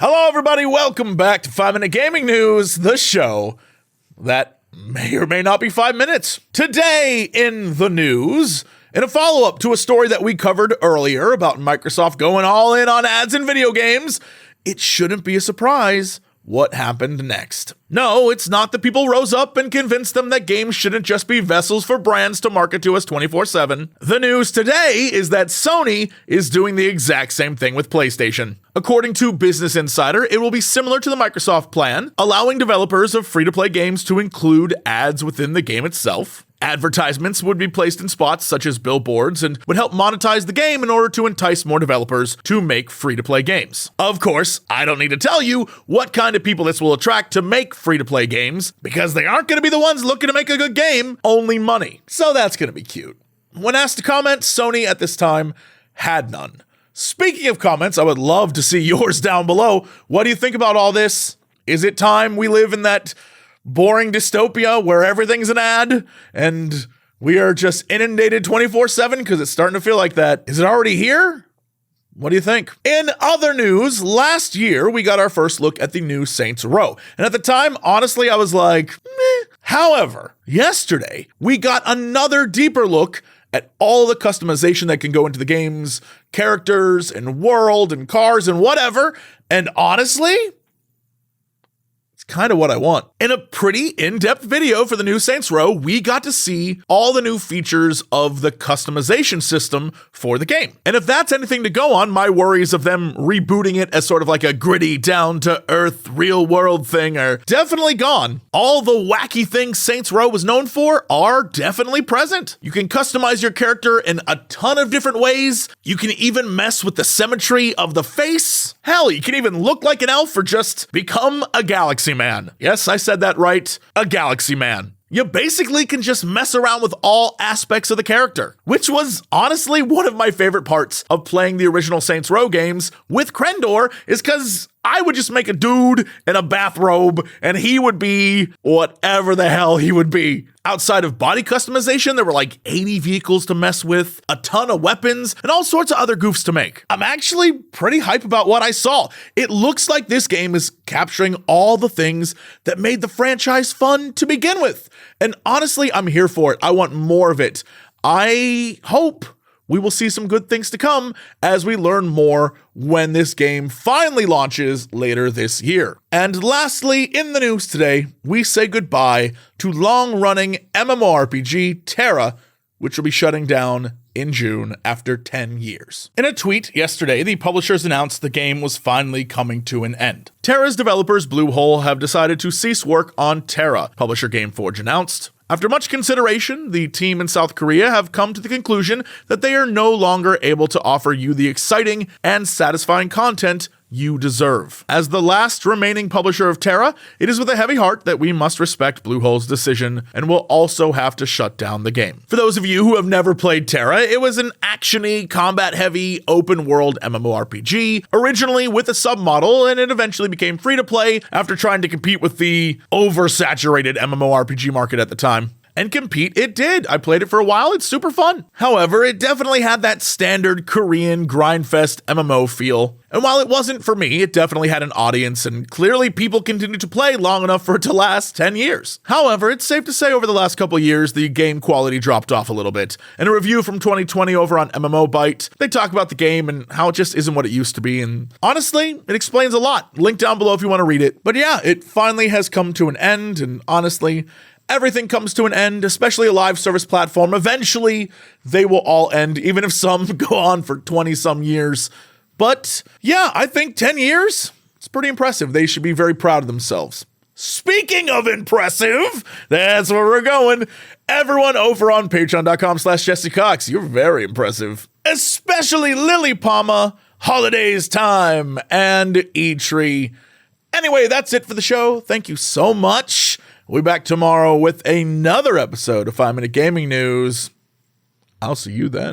Hello, everybody. Welcome back to 5 Minute Gaming News, the show that may or may not be 5 minutes. Today in the news, in a follow-up to a story that we covered earlier about Microsoft going all in on ads in video games, it shouldn't be a surprise what happened next. No, it's not that people rose up and convinced them that games shouldn't just be vessels for brands to market to us 24/7. The news today is that Sony is doing the exact same thing with PlayStation. According to Business Insider, it will be similar to the Microsoft plan, allowing developers of free-to-play games to include ads within the game itself. Advertisements would be placed in spots such as billboards and would help monetize the game in order to entice more developers to make free-to-play games. Of course, I don't need to tell you what kind of people this will attract to make free-to-play games, because they aren't going to be the ones looking to make a good game, only money. So that's going to be cute. When asked to comment, Sony at this time had none. Speaking of comments, I would love to see yours down below. What do you think about all this? Is it time we live in that boring dystopia where everything's an ad and we are just inundated 24/7? Because it's starting to feel like that. Is it already here? What do you think? In other news, last year we got our first look at the new Saints Row. And at the time, honestly, I was like, meh. However, yesterday we got another deeper look at all the customization that can go into the game's characters and world and cars and whatever. And honestly, kind of what I want. In a pretty in-depth video for the new Saints Row, we got to see all the new features of the customization system for the game. And if that's anything to go on, my worries of them rebooting it as sort of like a gritty, down-to-earth, real-world thing are definitely gone. All the wacky things Saints Row was known for are definitely present. You can customize your character in a ton of different ways. You can even mess with the symmetry of the face. Hell, you can even look like an elf or just become a galaxy man. Yes, I said that right. A galaxy man. You basically can just mess around with all aspects of the character, which was honestly one of my favorite parts of playing the original Saints Row games with Crendor, is because I would just make a dude in a bathrobe and he would be whatever the hell he would be. Outside of body customization, there were like 80 vehicles to mess with, a ton of weapons, and all sorts of other goofs to make. I'm actually pretty hype about what I saw. It looks like this game is capturing all the things that made the franchise fun to begin with. And honestly, I'm here for it. I want more of it. I hope we will see some good things to come as we learn more when this game finally launches later this year. And lastly, in the news today, we say goodbye to long-running MMORPG TERA, which will be shutting down in June after 10 years. In a tweet yesterday, the publishers announced the game was finally coming to an end. TERA's developers Bluehole have decided to cease work on TERA, publisher Gameforge announced. After much consideration, the team in South Korea have come to the conclusion that they are no longer able to offer you the exciting and satisfying content you deserve. As the last remaining publisher of TERA, it is with a heavy heart that we must respect Bluehole's decision and will also have to shut down the game. For those of you who have never played TERA, it was an action-y, combat-heavy, open-world MMORPG, originally with a submodel, and it eventually became free-to-play after trying to compete with the oversaturated MMORPG market at the time. And compete it did. I played it for a while. It's super fun. However, it definitely had that standard Korean grindfest MMO feel. And while it wasn't for me, it definitely had an audience, and clearly people continued to play long enough for it to last 10 years. However, it's safe to say over the last couple years, the game quality dropped off a little bit. In a review from 2020 over on MMO Byte, they talk about the game and how it just isn't what it used to be. And honestly, it explains a lot. Link down below if you want to read it. But yeah, it finally has come to an end, and honestly, everything comes to an end, especially a live service platform. Eventually, they will all end, even if some go on for 20-some years. But yeah, I think 10 years, it's pretty impressive. They should be very proud of themselves. Speaking of impressive, that's where we're going. Everyone over on patreon.com/Jesse Cox, you're very impressive. Especially Lily Palma, Holidays Time, and E-Tree. Anyway, that's it for the show. Thank you so much. We'll be back tomorrow with another episode of 5 Minute Gaming News. I'll see you then.